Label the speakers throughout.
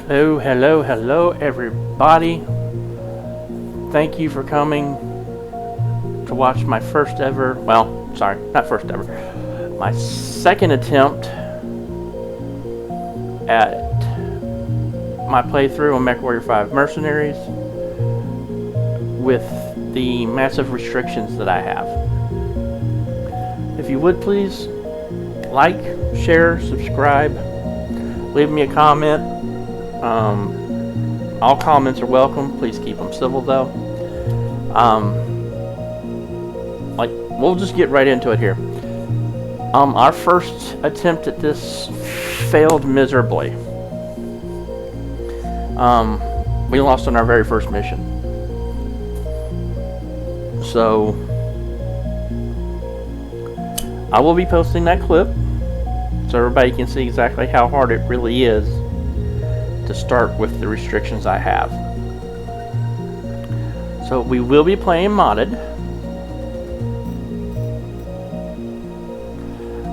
Speaker 1: Oh, hello everybody. Thank you for coming to watch my first ever, well, sorry, not first ever, my second attempt at my playthrough on MechWarrior 5 Mercenaries with the massive restrictions that I have. If you would please like, share, subscribe, leave me a comment. All comments are welcome. Please keep them civil though. We'll just get right into it here. Our first attempt at this failed miserably. We lost on our very first mission. So I will be posting that clip so everybody can see exactly how hard it really is to start with the restrictions I have. So we will be playing modded.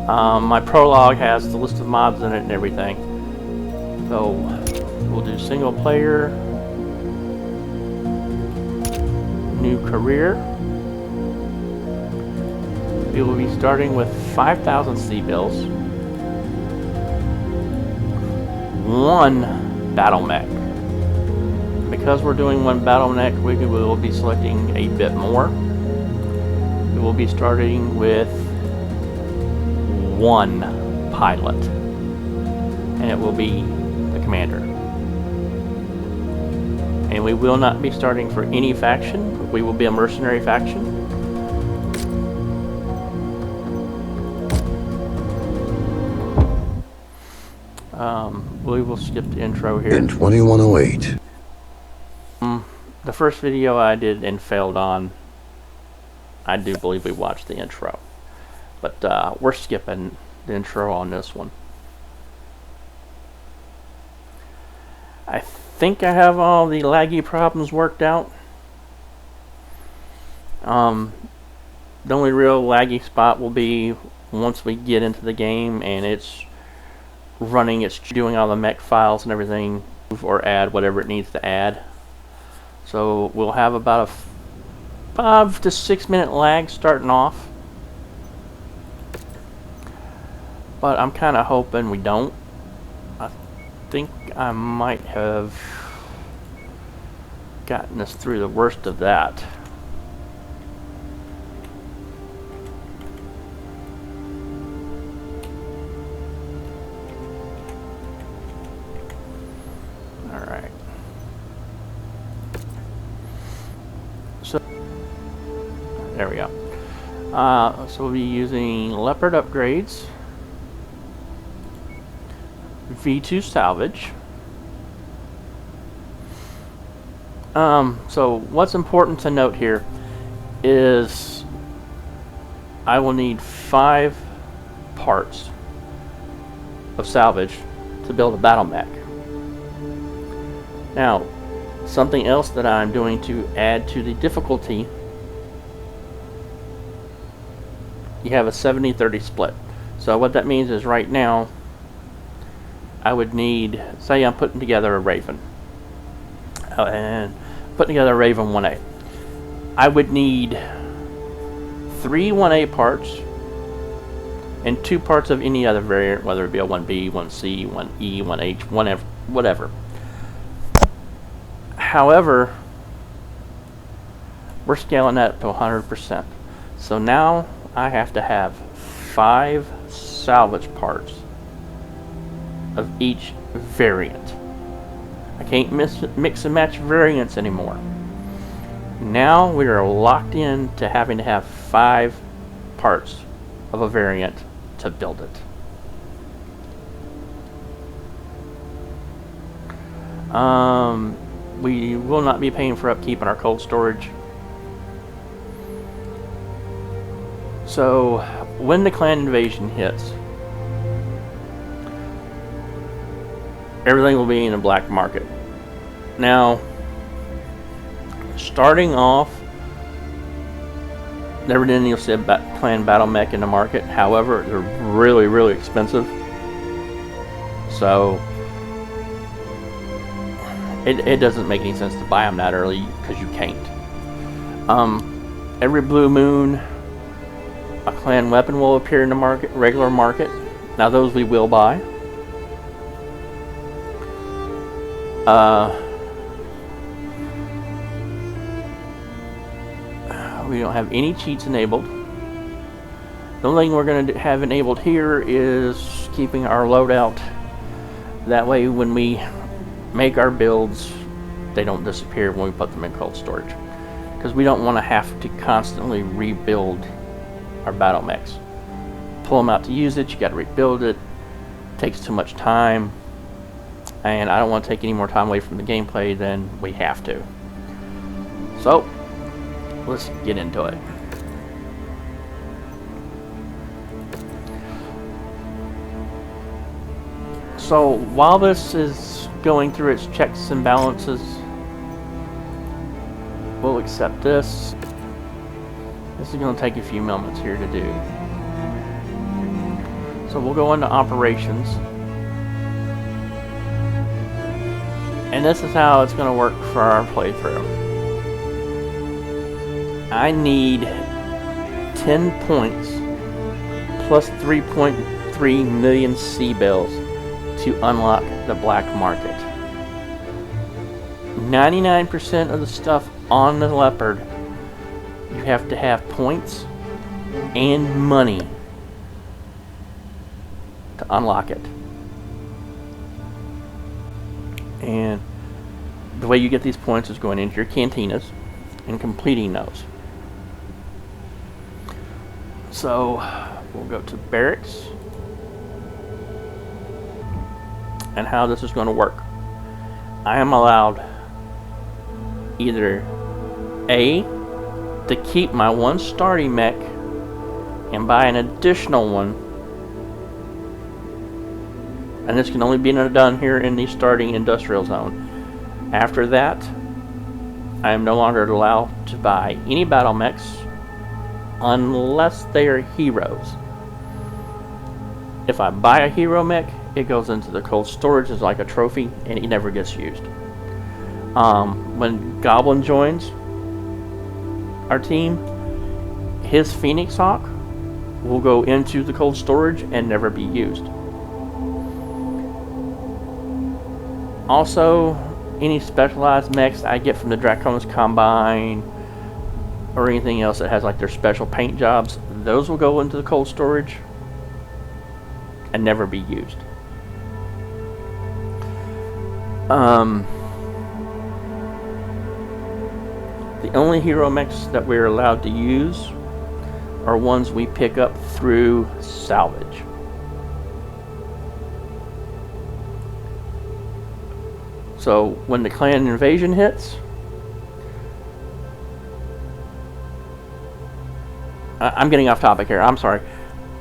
Speaker 1: My prologue has the list of mods in it and everything. So we'll do single player, new career. We will be starting with 5,000 C-bills, 1 BattleMech. Because we're doing 1 BattleMech, we will be selecting a bit more. We will be starting with 1 pilot, and it will be the commander. And we will not be starting for any faction. We will be a mercenary faction. We will skip the intro here.
Speaker 2: In 2108.
Speaker 1: The first video I did and failed on, I do believe we watched the intro. But we're skipping the intro on this one. I think I have all the laggy problems worked out. The only real laggy spot will be once we get into the game and it's running, it's doing all the mech files and everything, or add whatever it needs to add. So we'll have about a 5 to 6 minute lag starting off, but I'm kind of hoping we don't. I think I might have gotten us through the worst of that. There we go. So we'll be using Leopard upgrades, V2 salvage. So what's important to note here is I will need 5 parts of salvage to build a BattleMech. Now, something else that I'm doing to add to the difficulty, you have a 70-30 split. So what that means is right now I would need, say I'm putting together a Raven, and putting together a Raven 1A. I would need 3 1A parts and 2 parts of any other variant, whether it be a 1B, 1C, 1E, 1H, whatever. However, we're scaling that to 100%. So now I have to have 5 salvage parts of each variant. I can't mix and match variants anymore. Now we are locked in to having to have 5 parts of a variant to build it. We will not be paying for upkeep in our cold storage. So when the clan invasion hits, everything will be in the black market. Now, starting off, never did you'll see a clan BattleMech in the market. However, they're really, really expensive. So It doesn't make any sense to buy them that early because you can't. Every blue moon, a clan weapon will appear in the market, regular market. Now those we will buy. We don't have any cheats enabled. The only thing we're going to have enabled here is keeping our loadout. That way when we make our builds, they don't disappear when we put them in cold storage. Because we don't want to have to constantly rebuild our BattleMechs. Pull them out to use it, you got to rebuild it. Takes too much time. And I don't want to take any more time away from the gameplay than we have to. So, let's get into it. So while this is going through its checks and balances, we'll accept this. This is going to take a few moments here to do. So we'll go into operations. And this is how it's going to work for our playthrough. I need 10 points plus 3.3 million C-bills to unlock the black market. 99% of the stuff on the Leopard, you have to have points and money to unlock it. And the way you get these points is going into your cantinas and completing those. So we'll go to barracks. And how this is going to work. I am allowed either A, to keep my one starting mech and buy an additional one, and this can only be done here in the starting industrial zone. After that, I am no longer allowed to buy any BattleMechs unless they are heroes. If I buy a hero mech, it goes into the cold storage as like a trophy, and it never gets used. When Goblin joins our team, his Phoenix Hawk will go into the cold storage and never be used. Also, any specialized mechs I get from the Draconis Combine or anything else that has like their special paint jobs, those will go into the cold storage and never be used. The only hero mechs that we're allowed to use are ones we pick up through salvage. So when the clan invasion hits, I'm getting off topic here, I'm sorry.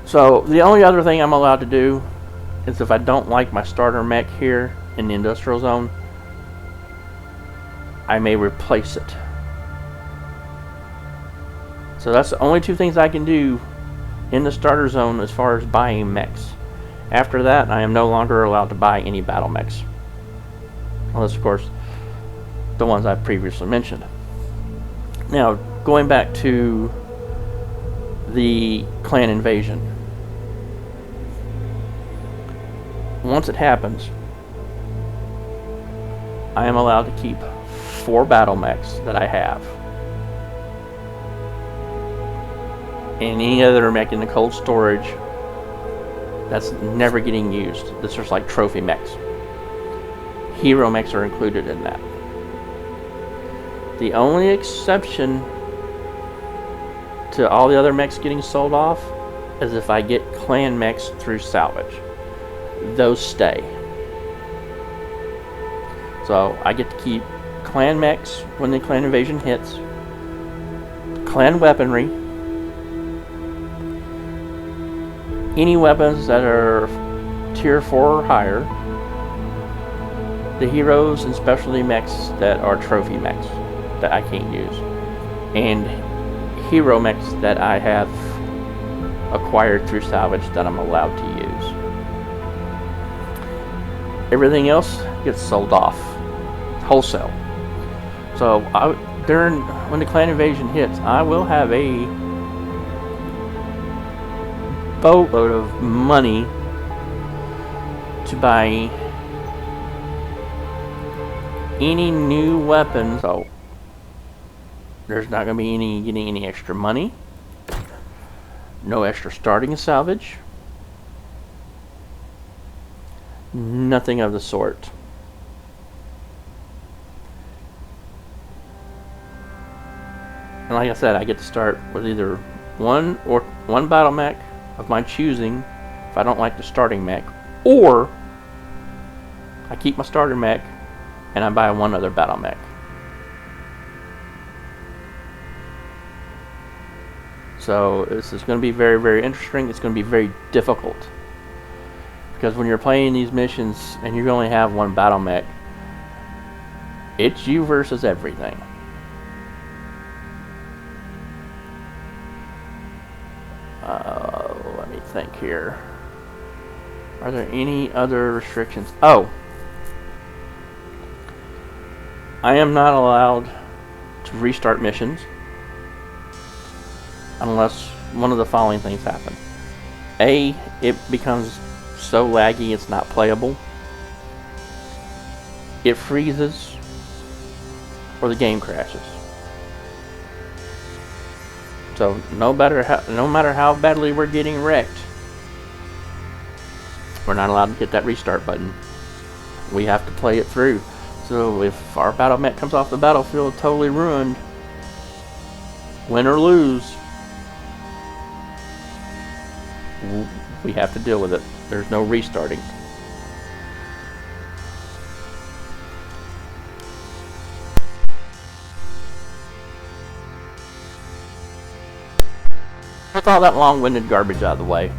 Speaker 1: So the only other thing I'm allowed to do is if I don't like my starter mech here in the industrial zone, I may replace it. So that's the only two things I can do in the starter zone as far as buying mechs. After that, I am no longer allowed to buy any battle mechs. Unless, of course, the ones I previously mentioned. Now, going back to the clan invasion. Once it happens, I am allowed to keep 4 battle mechs that I have. And any other mech in the cold storage that's never getting used. This is like trophy mechs. Hero mechs are included in that. The only exception to all the other mechs getting sold off is if I get clan mechs through salvage. Those stay. So I get to keep clan mechs when the clan invasion hits, clan weaponry, any weapons that are tier 4 or higher, the heroes and specialty mechs that are trophy mechs that I can't use, and hero mechs that I have acquired through salvage that I'm allowed to use. Everything else gets sold off. wholesale. So during when the clan invasion hits, I will have a boatload of money to buy any new weapons. So there's not going to be getting any extra money. No extra starting salvage. Nothing of the sort. And like I said, I get to start with either one BattleMech of my choosing if I don't like the starting mech, or I keep my starter mech and I buy one other BattleMech. So this is going to be very, very interesting. It's going to be very difficult, because when you're playing these missions and you only have one BattleMech, it's you versus everything. Let me think here. Are there any other restrictions? Oh, I am not allowed to restart missions unless one of the following things happen. A, it becomes so laggy it's not playable. It freezes, or the game crashes. So no matter how badly we're getting wrecked, we're not allowed to hit that restart button. We have to play it through. So if our BattleMech comes off the battlefield totally ruined, win or lose, we have to deal with it. There's no restarting. With all that long-winded garbage out of the way,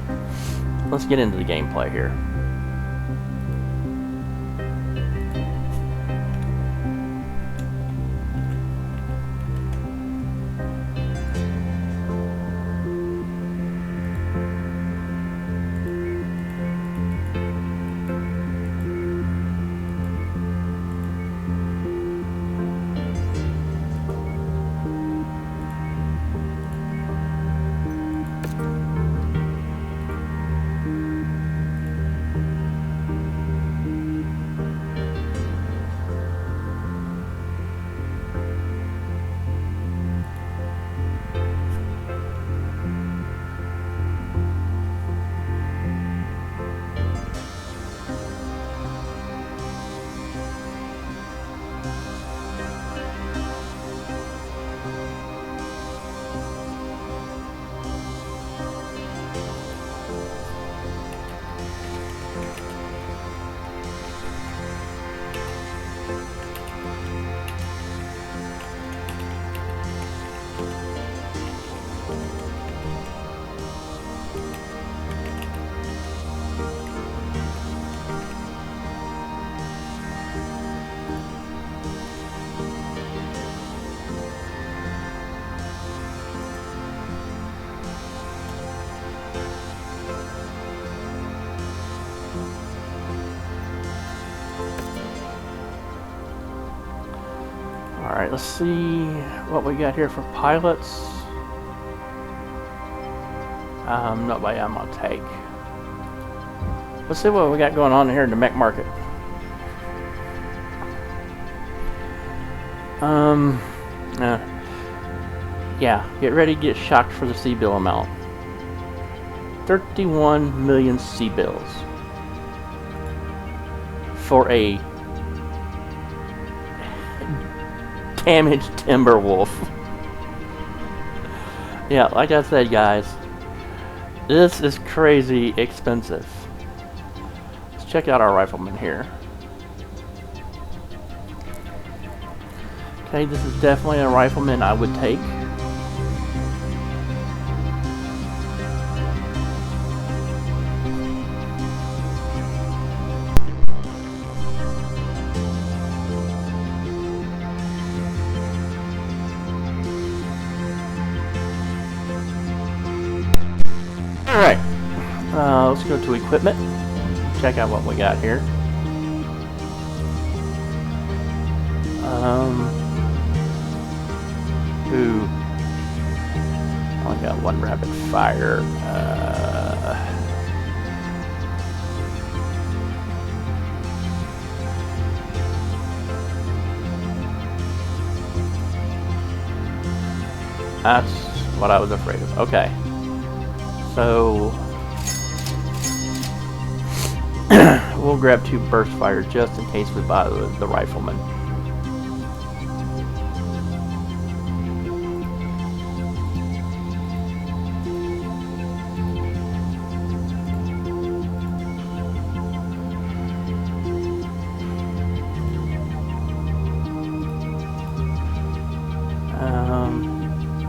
Speaker 1: let's get into the gameplay here. Alright, let's see what we got here for pilots. Nobody I'm gonna take. Let's see what we got going on here in the mech market. Yeah, get ready to get shocked for the C-bill amount. 31 million C-bills for a damaged Timberwolf. Yeah, like I said, guys, this is crazy expensive. Let's check out our Rifleman here. Okay, this is definitely a Rifleman I would take. Alright, let's go to equipment, check out what we got here. Ooh. Only got one rapid fire. That's what I was afraid of. Okay. So we'll grab 2 burst fire just in case we buy the Rifleman.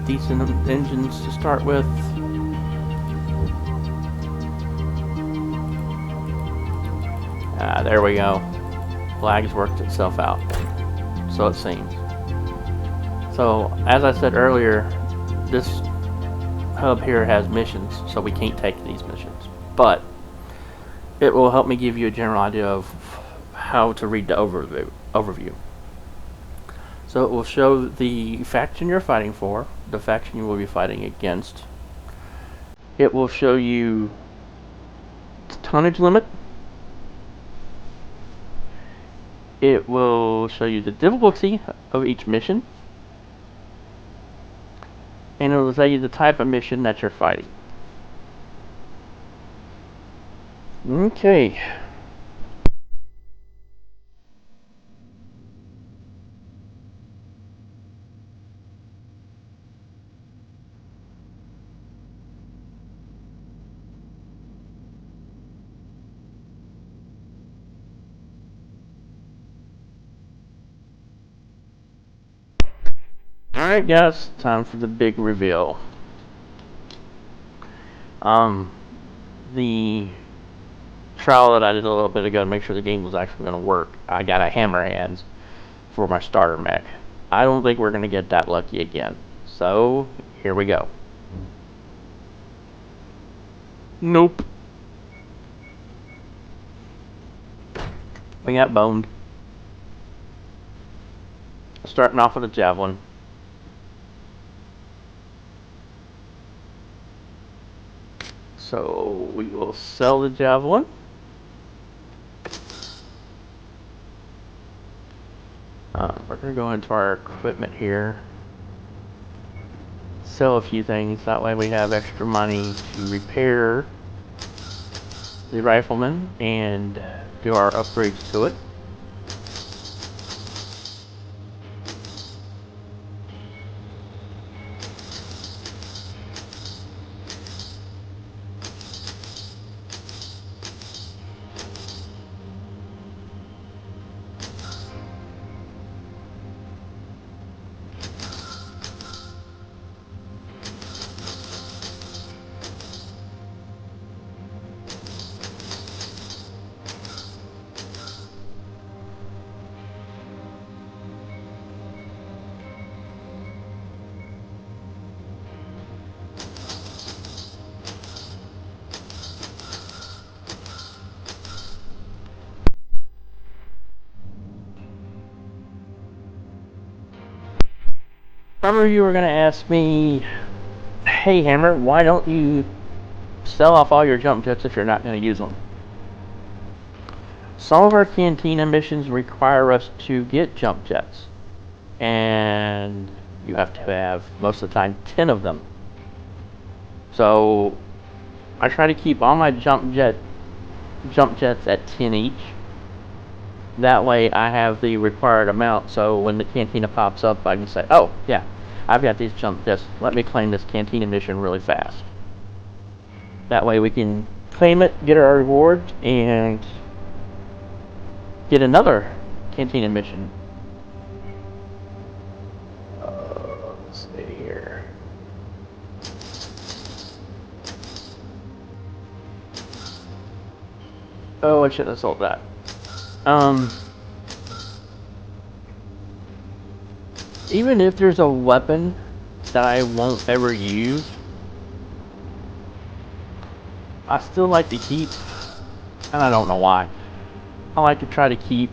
Speaker 1: Decent engines to start with. There we go. Flag's worked itself out. So it seems. So, as I said earlier, this hub here has missions, so we can't take these missions. But it will help me give you a general idea of how to read the overview. So it will show the faction you're fighting for, the faction you will be fighting against. It will show you the tonnage limit. It will show you the difficulty of each mission. And it will tell you the type of mission that you're fighting. Okay. Alright guys, time for the big reveal. The trial that I did a little bit ago to make sure the game was actually going to work, I got a hammerhands for my starter mech. I don't think we're going to get that lucky again. So, here we go. Nope. We got boned. Starting off with a javelin. So, we will sell the javelin. We're going to go into our equipment here. Sell a few things, that way we have extra money to repair the Rifleman and do our upgrades to it. Some of you are going to ask me, hey Hammer, why don't you sell off all your jump jets if you're not going to use them? Some of our cantina missions require us to get jump jets, and you have to have, most of the time, 10 of them. So I try to keep all my jump jets at 10 each. That way I have the required amount, so when the cantina pops up I can say, oh yeah, I've got these jump jets, let me claim this cantina mission really fast. That way we can claim it, get our reward, and get another cantina mission. Let's see here. Oh, I should have sold that. Even if there's a weapon that I won't ever use, I still like to keep, and I don't know why, I like to try to keep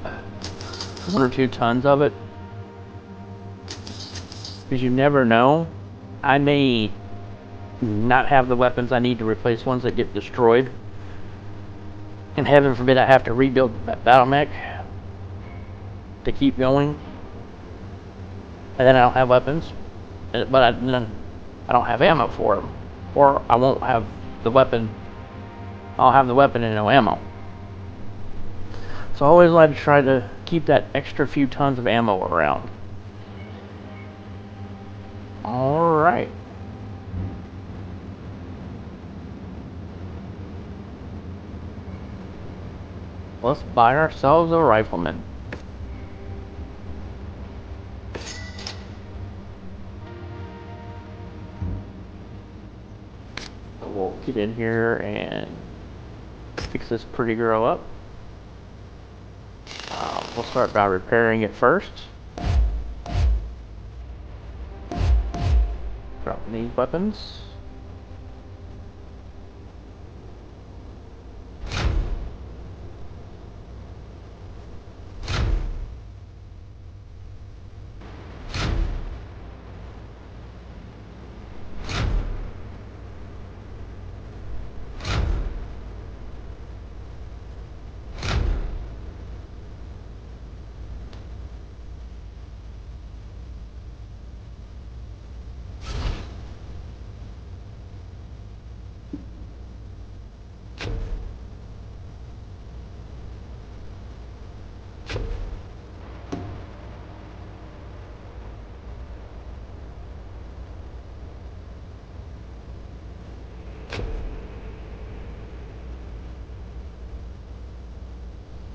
Speaker 1: 1 or 2 tons of it, because you never know. I may not have the weapons I need to replace ones that get destroyed. And heaven forbid I have to rebuild BattleMech to keep going. And then I don't have weapons. But then I don't have ammo for them. Or I won't have the weapon. I'll have the weapon and no ammo. So I always like to try to keep that extra few tons of ammo around. Alright. Let's buy ourselves a Rifleman. So we'll get in here and fix this pretty girl up. We'll start by repairing it first. Drop these weapons.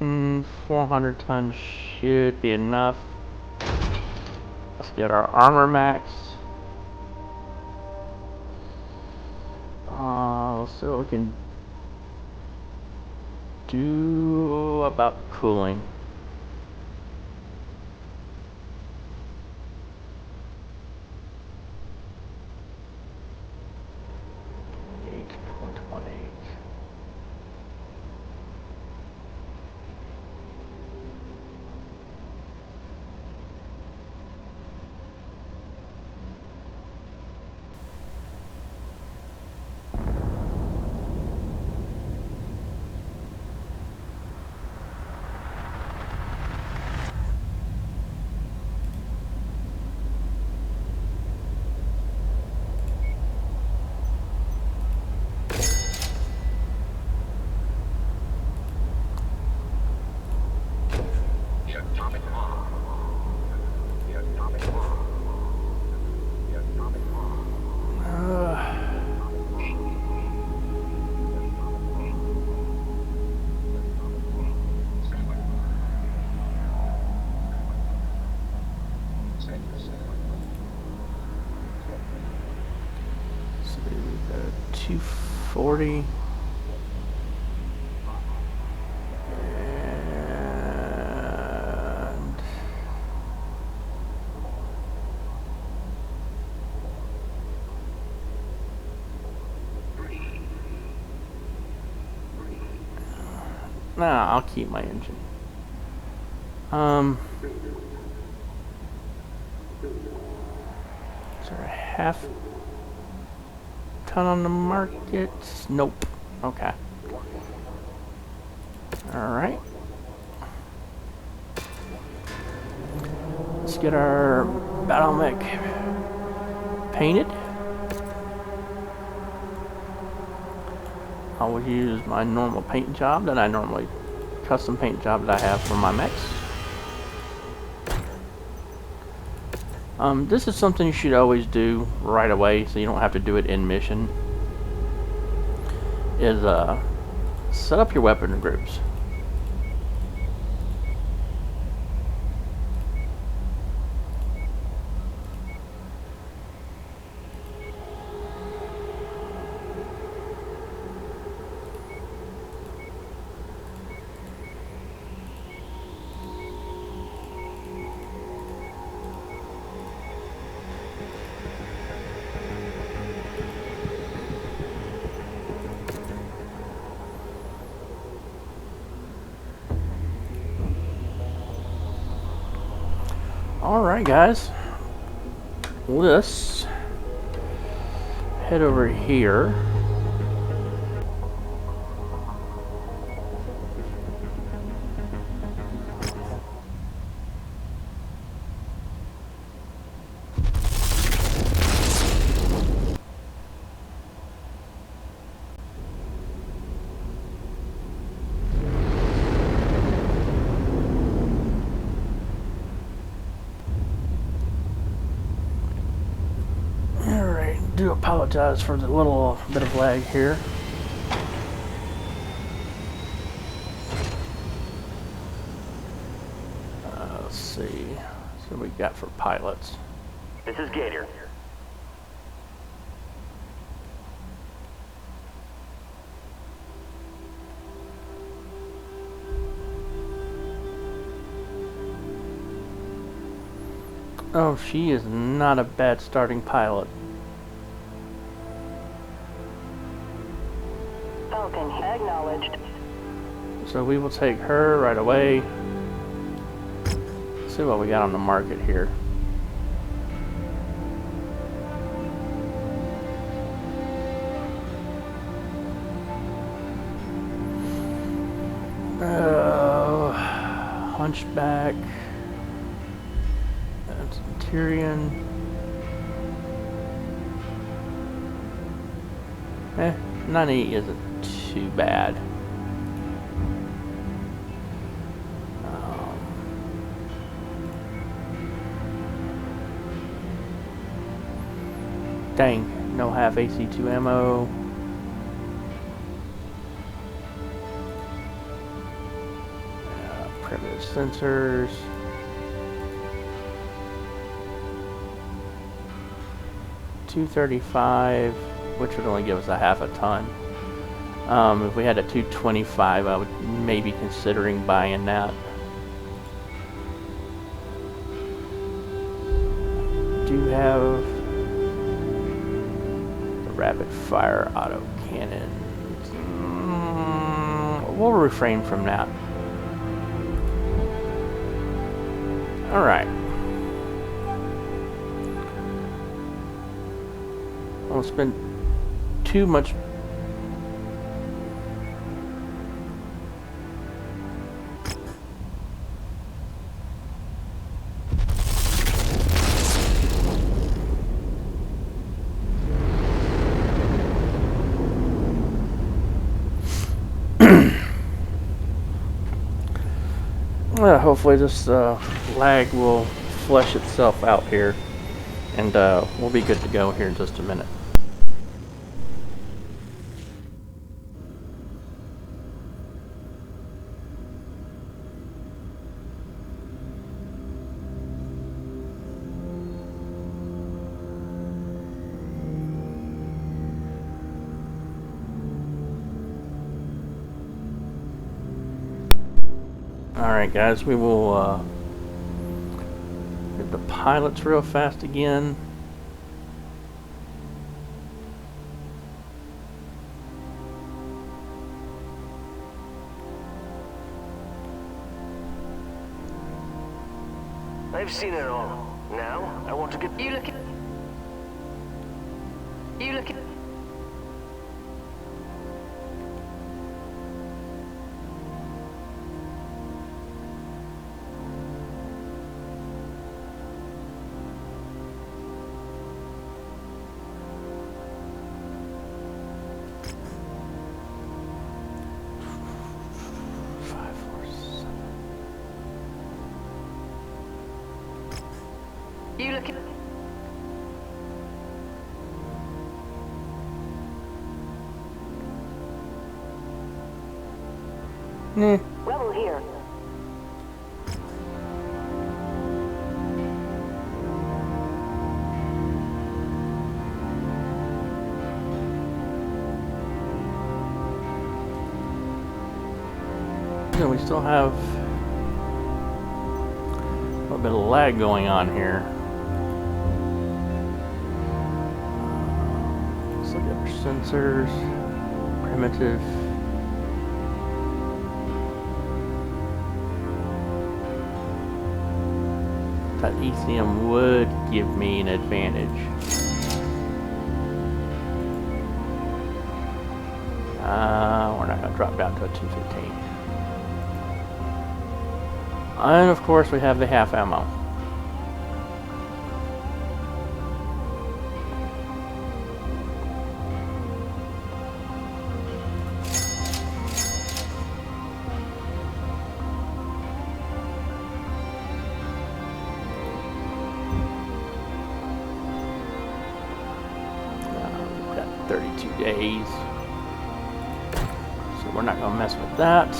Speaker 1: Mm, 400 tons should be enough. Let's get our armor max. Let's see what we can do about cooling. So we've got a 240. Nah, I'll keep my engine. Is there a half ton on the market? Nope. Okay. Alright. Let's get our BattleMech painted. I will use my normal paint job that I normally custom paint job that I have for my mechs. This is something you should always do right away, so you don't have to do it in mission. Is set up your weapon groups. Alright guys, let's head over here. Do apologize for the little bit of lag here. Let's see. So we got for pilots.
Speaker 2: This is Gator.
Speaker 1: Oh, she is not a bad starting pilot.
Speaker 3: Falcon acknowledged.
Speaker 1: So we will take her right away. Let's see what we got on the market here. Hunchback. That's Tyrion. 90 isn't too bad. Dang, no half AC2 ammo. Primitive sensors. $235, which would only give us a half a ton. If we had a 225, I would maybe considering buying that. Do have the rapid fire auto cannon. We'll refrain from that. Alright. I won't spend too much. Hopefully this lag will flesh itself out here, and we'll be good to go here in just a minute. Alright guys, we will get the pilots real fast again.
Speaker 2: I've seen it all. Now, I want to get...
Speaker 3: You look at... You look at... Rebel here.
Speaker 1: Yeah, we still have a little bit of lag going on here. Let's look at our sensors. Primitive. That ECM would give me an advantage. We're not going to drop down to a 215. And of course we have the half ammo. We've got 32 days. So we're not going to mess with that.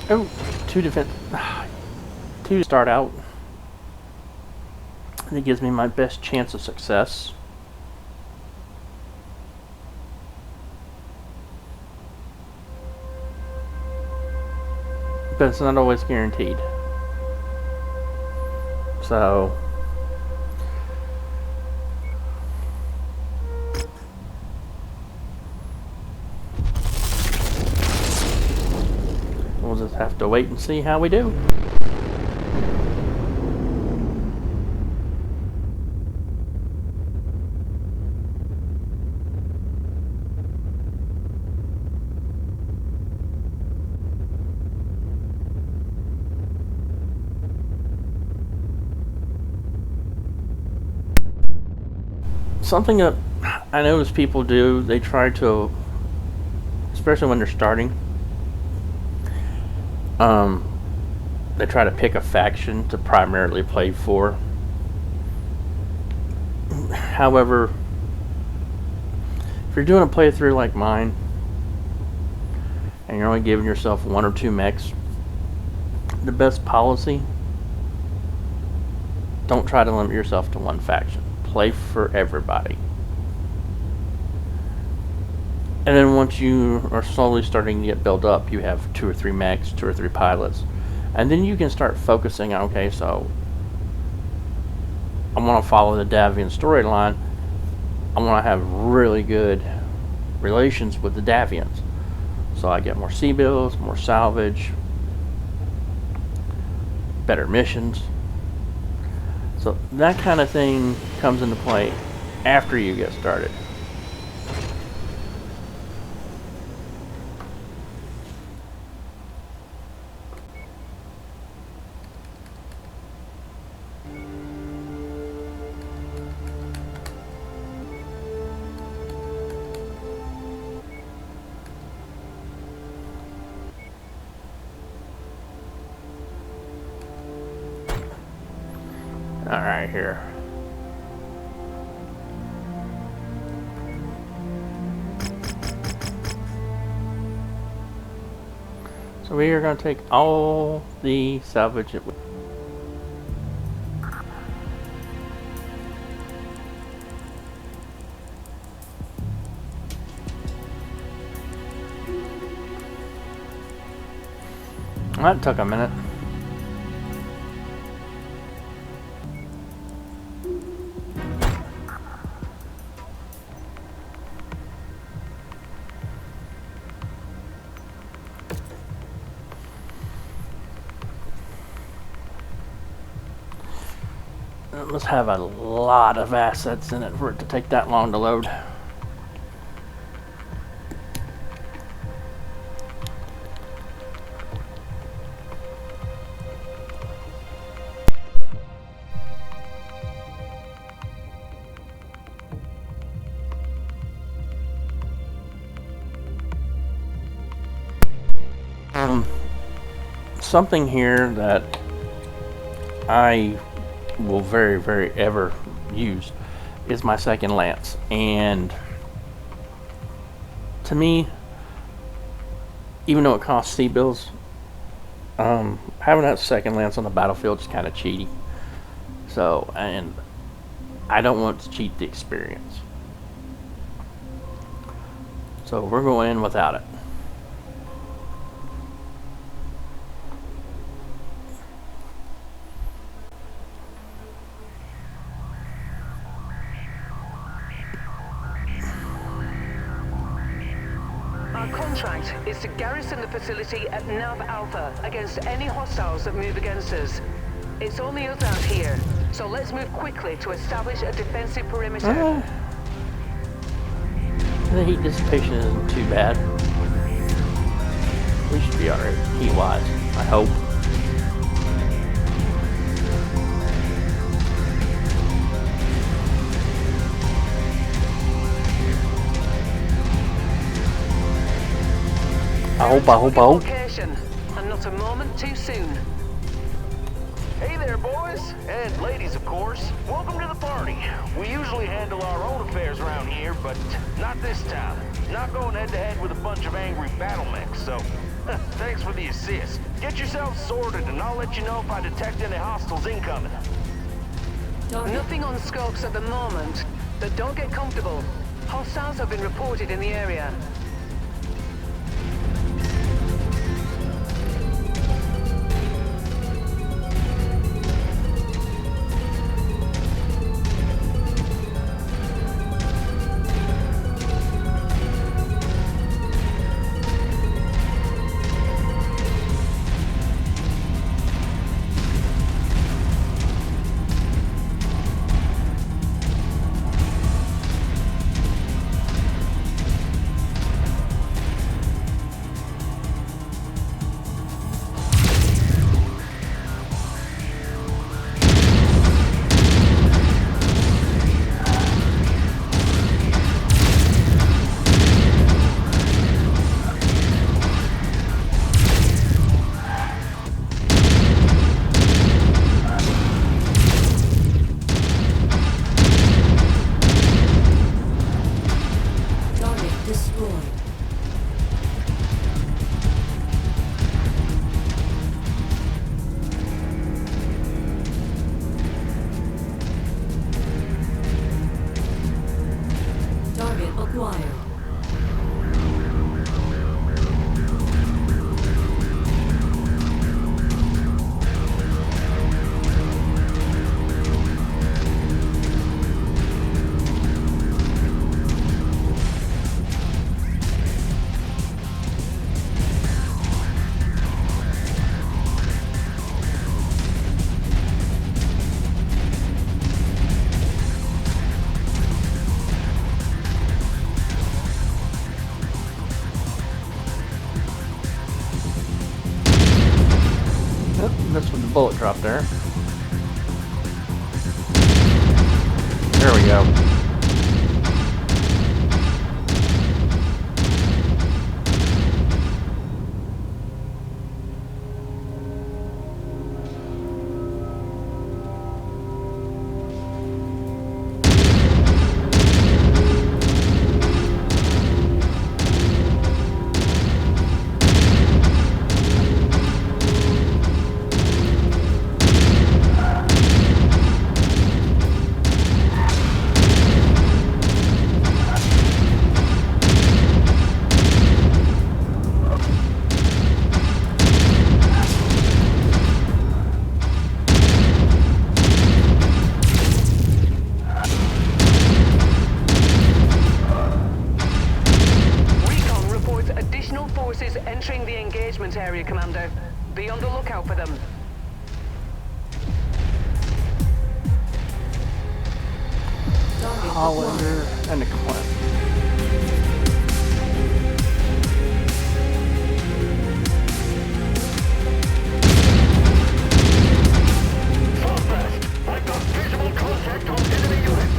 Speaker 1: Oh, 2 defense. 2 to start out. That gives me my best chance of success. But it's not always guaranteed. So we'll just have to wait and see how we do. Something that I notice people do, they try to, especially when they're starting, they try to pick a faction to primarily play for. However, if you're doing a playthrough like mine, and you're only giving yourself 1 or 2 mechs, the best policy, don't try to limit yourself to one faction. Play for everybody. And then once you are slowly starting to get built up, you have 2 or 3 mechs, 2 or 3 pilots. And then you can start focusing on, okay, so I want to follow the Davian storyline. I want to have really good relations with the Davians. So I get more C-bills, more salvage, better missions. So that kind of thing comes into play after you get started. All right, here. So we are going to take all the salvage that we... That took a minute. It must have a lot of assets in it for it to take that long to load. Something here that I will very, very ever use is my second lance. And to me, even though it costs C-bills, having that second lance on the battlefield is kind of cheaty. So, and I don't want to cheat the experience. So we're going in without it.
Speaker 4: Our contract is to garrison the facility at Nav Alpha against any hostiles that move against us. It's only us out here, so let's move quickly to establish a defensive perimeter.
Speaker 1: The heat dissipation isn't too bad. We should be alright, heat-wise, I hope. I hope.
Speaker 4: Location, and not a moment too soon.
Speaker 2: Hey there, boys. And ladies, of course. Welcome to the party. We usually handle our own affairs around here, but not this time. Not going head-to-head with a bunch of angry BattleMechs, so thanks for the assist. Get yourselves sorted, and I'll let you know if I detect any hostiles incoming.
Speaker 4: Nothing on scopes at the moment, but don't get comfortable. Hostiles have been reported in the area.
Speaker 1: That's with the bullet drop there. There we go.
Speaker 4: Entering the engagement area, Commander. Be on the lookout for them.
Speaker 1: Hollander and a Clint.
Speaker 2: I've got visual contact on enemy unit.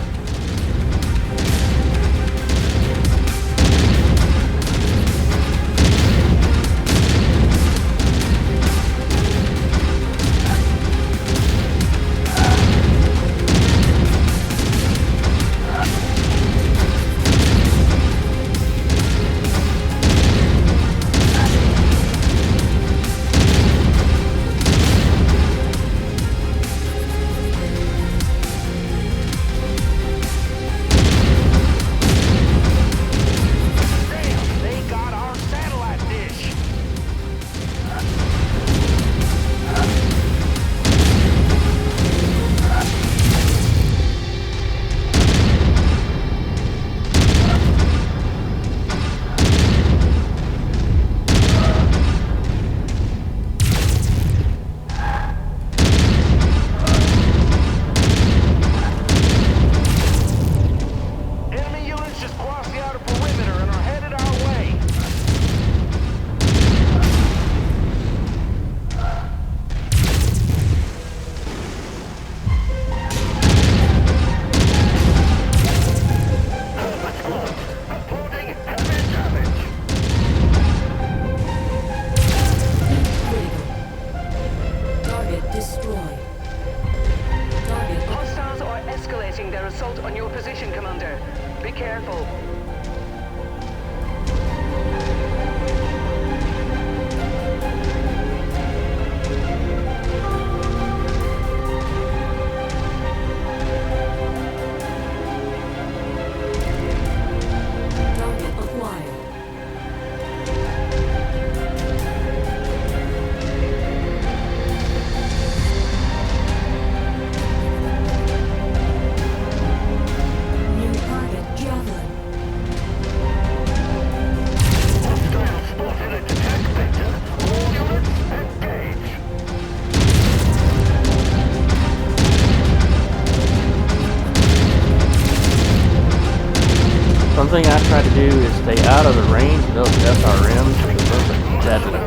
Speaker 1: One thing I try to do is stay out of the range of those SRMs because those are deadly.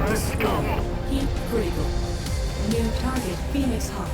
Speaker 5: Heat critical. New target Phoenix Hawk.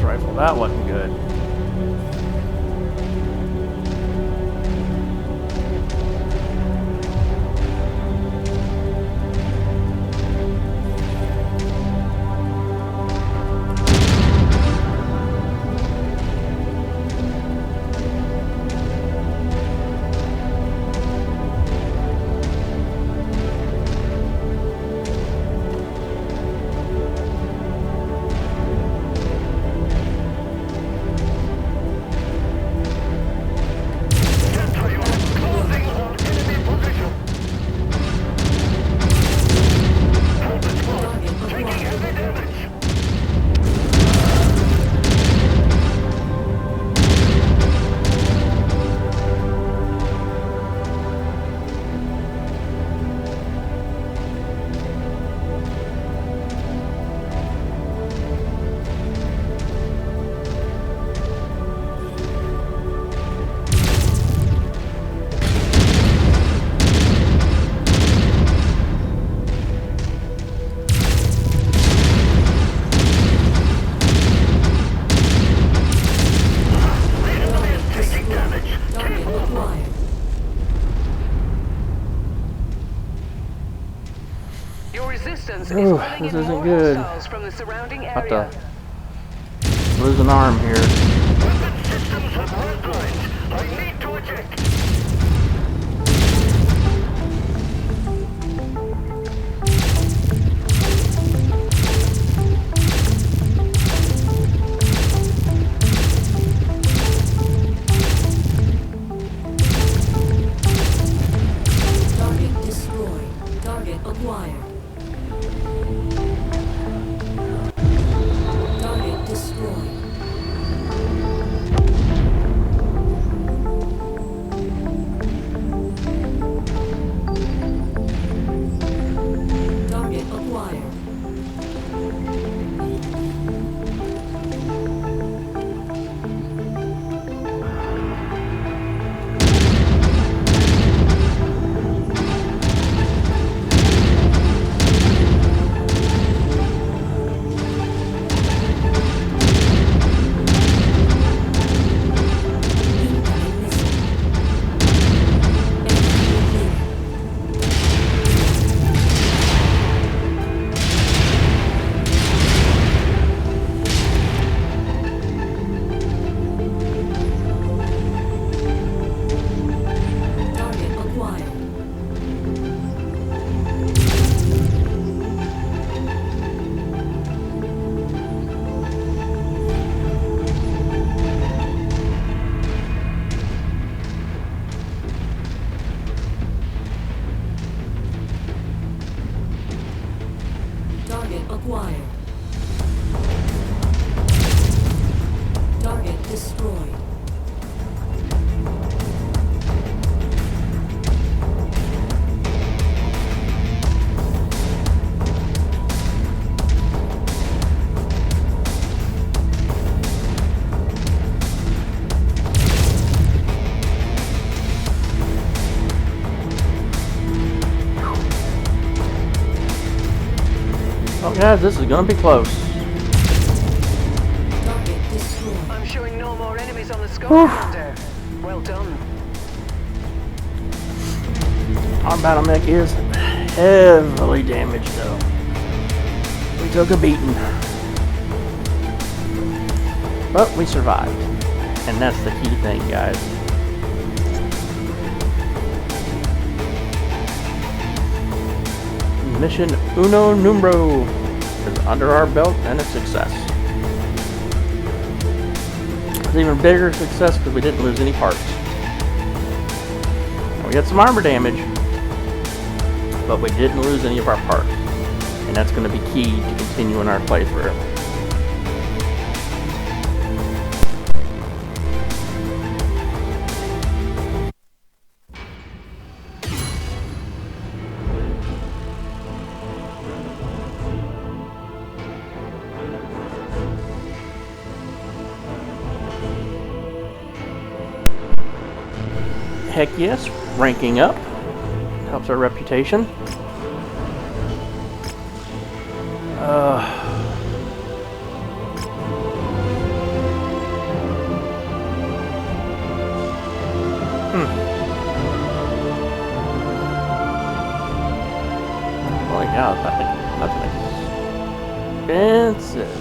Speaker 1: Rifle, that wasn't good. Ooh, this isn't good. About to lose an arm here.
Speaker 5: Target destroyed. Target acquired. Target destroyed. destroyed.
Speaker 1: Oh guys, this is gonna be close.
Speaker 5: Target destroyed.
Speaker 4: I'm showing no more enemies on the scope, Commander. Well done.
Speaker 1: Our BattleMech is heavily damaged though. We took a beating. But we survived. And that's the key thing, guys. Mission uno numero is under our belt and a success. It's an even bigger success because we didn't lose any parts. And we got some armor damage, but we didn't lose any of our parts. And that's going to be key to continuing our playthrough. Heck yes, ranking up helps our reputation. Holy cow, that's expensive.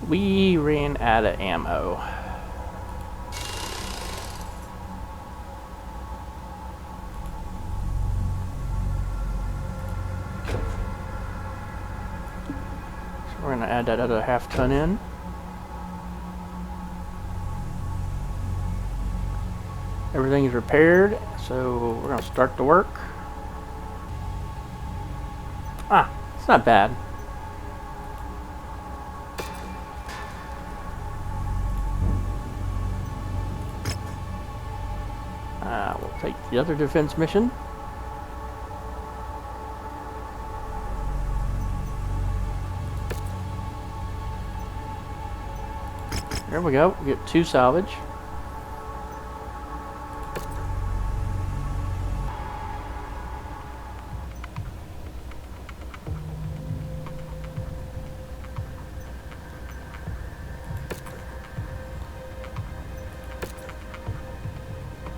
Speaker 1: We ran out of ammo. So we're going to add that other half ton in. Everything is repaired, so we're going to start the work. Ah, it's not bad. We'll take the other defense mission. There we go. We get 2 salvage.